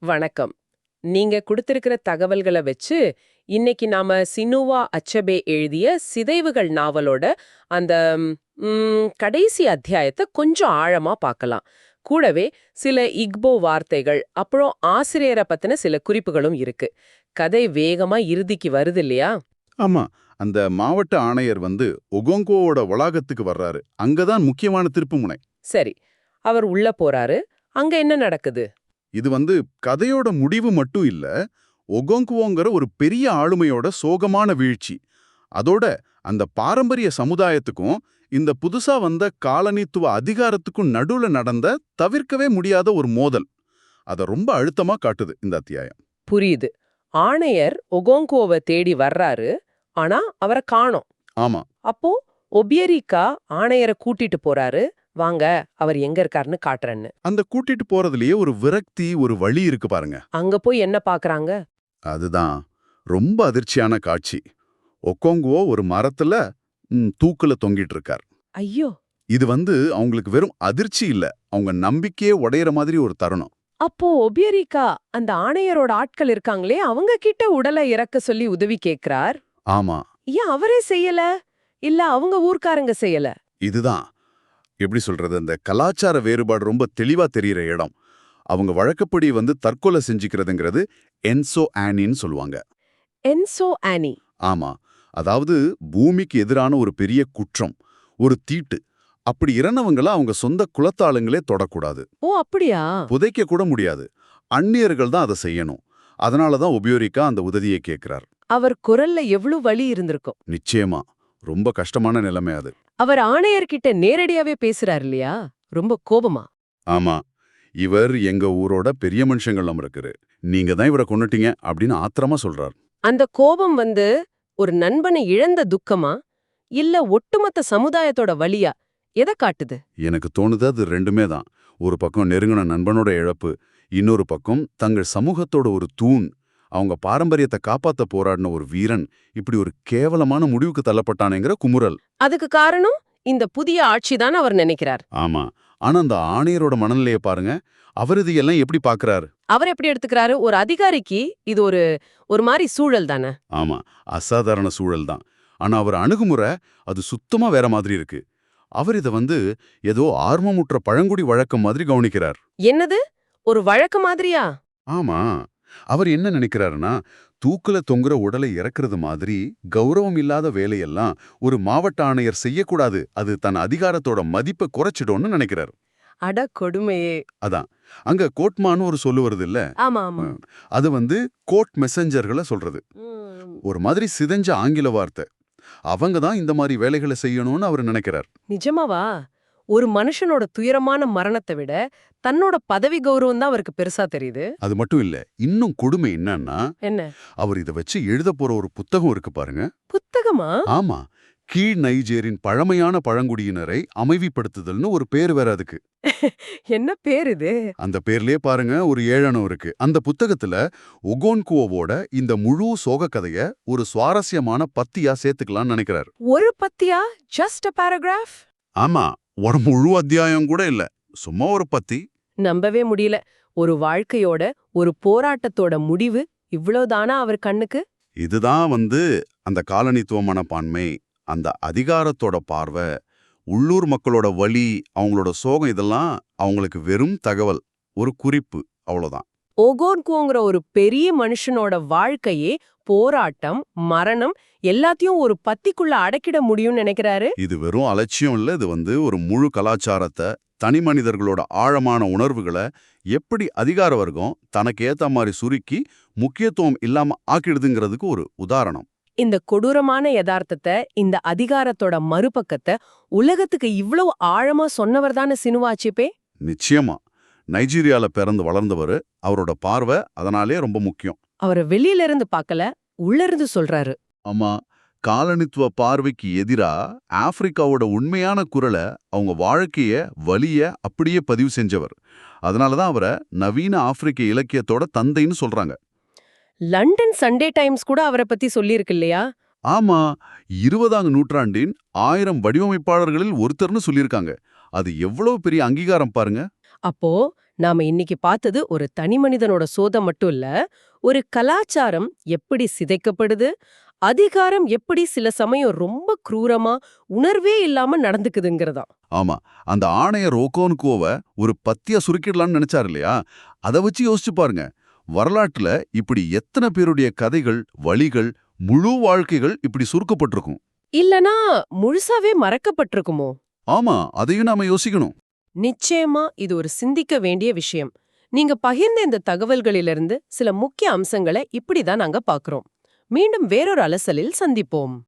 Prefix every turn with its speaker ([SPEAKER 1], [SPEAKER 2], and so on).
[SPEAKER 1] வணக்கம். நீங்க குடுத்திருக்கிற தகவல்கள வச்சு, இன்னைக்கு நாம சினுவா அச்சபே எழுதிய சிதைவுகள் நாவலோட அந்த கடைசி அத்தியாயத்த கொஞ்சம் ஆழமா பார்க்கலாம். கூடவே சில இக்போ வார்த்தைகள், அப்புறம் ஆசிரியர பத்தின சில குறிப்புகளும் இருக்கு. கதை வேகமா இறுதிக்கு வருது இல்லையா?
[SPEAKER 2] ஆமா. அந்த மாவட்ட ஆணையர் ஒகோங்கோவோட வளாகத்துக்கு வர்றாரு. அங்கதான் முக்கியமான திருப்புமுனை.
[SPEAKER 1] சரி. அவர் உள்ள போறாரு. அங்க என்ன நடக்குது?
[SPEAKER 2] இது கதையோட முடிவு மட்டும் இல்ல, ஒகோங்குவோங்கிற ஒரு பெரிய ஆளுமையோட சோகமான வீழ்ச்சி. அதோட அந்த பாரம்பரிய சமுதாயத்துக்கும் இந்த புதுசா வந்த காலனித்துவ அதிகாரத்துக்கும் நடுவுல நடந்த தவிர்க்கவே முடியாத ஒரு மோதல். அத ரொம்ப அழுத்தமா காட்டுது இந்த அத்தியாயம்.
[SPEAKER 1] புரியுது. ஆணையர் ஒகோங்கோவ தேடி வர்றாரு. ஆனா அவர காணோம்.
[SPEAKER 2] ஆமா.
[SPEAKER 1] அப்போ ஒபியரிக்கா ஆணையரை கூட்டிட்டு போறாரு. வாங்க, அவர் எங்க இருக்காருன்னு காட்டுறேன்னு.
[SPEAKER 2] அந்த கூட்டிட்டு போறதுலயே ஒரு விரக்தி, ஒரு வழி இருக்கு பாருங்க.
[SPEAKER 1] அங்க போய் என்ன பாக்குறாங்க?
[SPEAKER 2] அதுதான் ரொம்ப அதிர்ச்சியான காட்சி. ஒக்கோங்குவோ ஒரு மரத்துல தூக்குல தொங்கிட்டு இருக்கார்.
[SPEAKER 1] ஐயோ!
[SPEAKER 2] இது அவங்களுக்கு வெறும் அதிர்ச்சி இல்ல, அவங்க நம்பிக்கையே உடையற மாதிரி ஒரு தருணம்.
[SPEAKER 1] அப்போ ஒபியரிக்கா அந்த ஆணையரோட ஆட்கள் இருக்காங்களே, அவங்க கிட்ட உடலை இறக்க சொல்லி உதவி கேக்குறார்.
[SPEAKER 2] ஆமா.
[SPEAKER 1] ஏன் அவரே செய்யல? இல்ல அவங்க ஊர்க்காரங்க செய்யல?
[SPEAKER 2] இதுதான் எப்படி சொல்றது, அந்த கலாச்சார வேறுபாடு ரொம்ப தெளிவா தெரியிற இடம். அவங்க வழக்கப்படி தற்கொலை செஞ்சுக்கிறதுங்கிறது என்சோ ஆனின்னு சொல்லுவாங்க.
[SPEAKER 1] என்சோ ஆனி.
[SPEAKER 2] ஆமா. அதாவது பூமிக்கு எதிரான ஒரு பெரிய குற்றம், ஒரு தீட்டு. அப்படி இறந்தவங்கள அவங்க சொந்த குலத்தாளுங்களே தொடக்கூடாது.
[SPEAKER 1] ஓ, அப்படியா?
[SPEAKER 2] புதைக்க கூட முடியாது. அந்நியர்கள் தான் அதை செய்யணும். அதனாலதான் ஒபியோரிக்கா அந்த உதவியை கேட்கிறார்.
[SPEAKER 1] அவர் குரல்ல எவ்வளவு வலி இருந்திருக்கும்.
[SPEAKER 2] நிச்சயமா. ரொம்ப கஷ்டமான நிலைமை அது.
[SPEAKER 1] அவர் ஆணையர்கிட்ட நேரடியாவே பேசுறாரு இல்லையா? ரொம்ப கோபமா.
[SPEAKER 2] ஆமா. இவர் எங்க ஊரோட பெரிய மனுஷங்கள்லாம் இருக்குது, நீங்க தான் இவரை கொன்னுட்டீங்க அப்படின்னு ஆத்திரமா சொல்றார்.
[SPEAKER 1] அந்த கோபம் ஒரு நண்பனை இழந்த துக்கமா? இல்ல ஒட்டுமொத்த சமுதாயத்தோட வலியா? எதை காட்டுது?
[SPEAKER 2] எனக்கு தோணுது அது ரெண்டுமே தான். ஒரு பக்கம் நெருங்கின நண்பனோட இழப்பு, இன்னொரு பக்கம் தங்கள் சமூகத்தோட ஒரு தூண், அவங்க பாரம்பரியத்தை காப்பாத்த போராடின ஒரு வீரன் இப்படி ஒரு கேவலமான முடிவுக்கு தள்ளப்பட்டானேங்கிற குமுறல்.
[SPEAKER 1] அதுக்கு காரணம் இந்த புதிய ஆட்சிதான் அவர் நினைக்கிறார்.
[SPEAKER 2] ஆமா. ஆனா அந்த ஆணையரோட மனநிலையை பாருங்க. அவர் இது எல்லாம் எப்படி பாக்குறாரு?
[SPEAKER 1] அவர் எப்படி எடுத்துக்கிறாரு? ஒரு அதிகாரிக்கு இது ஒரு மாதிரி சூழல் தானே.
[SPEAKER 2] ஆமா, அசாதாரண சூழல் தான். ஆனா அவர் அணுகுமுறை அது சுத்தமா வேற மாதிரி இருக்கு. அவர் இத ஏதோ ஆர்வமுற்ற பழங்குடி வழக்கம் மாதிரி கவனிக்கிறார்.
[SPEAKER 1] என்னது? ஒரு வழக்கு மாதிரியா?
[SPEAKER 2] ஆமா. அவர் என்ன நினைக்கிறாருன்னா, தூக்குல தொங்குற உடலை இறக்குறது மாதிரி கௌரவம் இல்லாத வேலையெல்லாம் ஒரு மாவட்ட ஆணையர் செய்யக்கூடாது, அது தன் அதிகாரத்தோட மதிப்பை குறைச்சிடும்னு நினைக்கிறார்.
[SPEAKER 1] அட கொடுமையே.
[SPEAKER 2] அதான் அங்க கோட்மான்னு ஒரு சொல்லு வருது இல்ல.
[SPEAKER 1] ஆமா ஆமா.
[SPEAKER 2] அது கோர்ட் மெசஞ்சர்களை சொல்றது. ஒரு மாதிரி சிதைஞ்ச ஆங்கில வார்த்தை. அவங்க தான் இந்த மாதிரி வேலைகளை செய்யணும்னு அவர் நினைக்கிறார்.
[SPEAKER 1] நிஜமாவா? ஒரு மனுஷனோட துயரமான மரணத்தை விட தன்னோட பதவி கௌரவம் தான் அவருக்கு பெருசா தெரியுது.
[SPEAKER 2] அது மட்டும் இல்ல, இன்னும் கொடுமை என்னன்னா,
[SPEAKER 1] என்ன?
[SPEAKER 2] அவர் இத வச்சு எழுத போற ஒரு புத்தகம் இருக்கு பாருங்க.
[SPEAKER 1] புத்தகமா?
[SPEAKER 2] ஆமா. கீழ் நைஜேரின் பழமையான பழங்குடியினரை அமைதிப்படுத்துதல்னு ஒரு பேர் வேற அதுக்கு.
[SPEAKER 1] என்ன பேர் இது?
[SPEAKER 2] அந்த பேர்லயே பாருங்க ஒரு ஏழனம் இருக்கு. அந்த புத்தகத்துல ஒகோன்குவோவோட இந்த முழு சோக கதைய ஒரு சுவாரஸ்யமான பத்தியா சேர்த்துக்கலாம்னு நினைக்கிறார்.
[SPEAKER 1] ஒரு பத்தியா? Just a paragraph?
[SPEAKER 2] ஆமா. ஒரு முழு அத்தியாயம் கூட இல்ல, சும்மா ஒரு பத்தி.
[SPEAKER 1] நம்பவே முடியல. ஒரு வாழ்க்கையோட, ஒரு போராட்டத்தோட முடிவு இவ்வளவுதானா அவர் கண்ணுக்கு?
[SPEAKER 2] இதுதான் அந்த காலனித்துவ மனப்பான்மை, அந்த அதிகாரத்தோட பார்வை, உள்ளூர் மக்களோட வலி, அவங்களோட சோகம், இதெல்லாம் அவங்களுக்கு வெறும் தகவல், ஒரு குறிப்பு, அவ்வளவுதான்.
[SPEAKER 1] ஒகோன்குவோங்கிற ஒரு பெரிய மனுஷனோட வாழ்க்கையே போராட்டம், மரணம் எல்லாத்தையும் ஒரு பத்திக்குள்ள அடக்கிட முடியும்னு நினைக்கிறாரு.
[SPEAKER 2] இது வெறும் அலட்சியம் இல்ல, இது ஒரு முழு கலாச்சாரத்தை, தனி மனிதர்களோட ஆழமான உணர்வுகளை எப்படி அதிகார வர்க்கம் தனக்கு ஏத்த மாதிரி சுருக்கி முக்கியத்துவம் இல்லாம ஆக்கிடுதுங்கிறதுக்கு ஒரு உதாரணம்.
[SPEAKER 1] இந்த கொடூரமான யதார்த்தத்தை, இந்த அதிகாரத்தோட மறுபக்கத்தை உலகத்துக்கு இவ்வளவு ஆழமா சொன்னவர் தானே சினுவா அச்செபே.
[SPEAKER 2] நிச்சயமா. நைஜீரியால பிறந்து வளர்ந்தவர், அவரோட பார்வை அதனாலே ரொம்ப முக்கியம்.
[SPEAKER 1] அவரை வெளியில இருந்து பார்க்கல, உள்ள இருந்து சொல்றாரு.
[SPEAKER 2] ஆமா. காலனித்துவ பார்வைக்கு எதிரா ஆப்பிரிக்காவோட உண்மையான குரலை, அவங்க வாழ்க்கைய வலிய அப்படியே பதிவு செஞ்சவர். அதனாலதான் அவரை நவீன ஆப்பிரிக்க இலக்கியத்தோட தந்தைன்னு சொல்றாங்க.
[SPEAKER 1] லண்டன் சண்டே டைம்ஸ் கூட அவரை பத்தி சொல்லியிருக்கு இல்லையா?
[SPEAKER 2] ஆமா. 20ஆம் நூற்றாண்டின் 1000 வடிவமைப்பாளர்களில் ஒருத்தர்னு சொல்லியிருக்காங்க. அது எவ்வளவு பெரிய அங்கீகாரம் பாருங்க.
[SPEAKER 3] அப்போ நாம இன்னைக்கு பார்த்தது ஒரு தனி மனிதனோட சோதம் மட்டும் இல்ல, ஒரு கலாச்சாரம் எப்படி சிதைக்கப்படுது, அதிகாரம் எப்படி சில சமயம் ரொம்ப குரூரமா உணர்வே இல்லாம நடந்துக்குதுங்கிறதா.
[SPEAKER 2] ஆமா, அந்த ஆணையர் ஓகோன்கோவ ஒரு பத்தியா சுருக்கிடலாம்னு நினைச்சாரு இல்லையா? அத வச்சு யோசிச்சு பாருங்க. வரலாற்றுல இப்படி எத்தனை பேருடைய கதைகள், வழிகள், முழு வாழ்க்கைகள் இப்படி சுருக்கப்பட்டிருக்கும்.
[SPEAKER 3] இல்லனா முழுசாவே மறக்கப்பட்டிருக்குமோ?
[SPEAKER 2] ஆமா, அதையும் நாம யோசிக்கணும்.
[SPEAKER 3] நிச்சயமா இது ஒரு சிந்திக்க வேண்டிய விஷயம். நீங்க பகிர்ந்த இந்த தகவல்களிலிருந்து சில முக்கிய அம்சங்களை இப்படிதான் நாங்க பார்க்கிறோம். மீண்டும் வேறொரு அலசலில் சந்திப்போம்.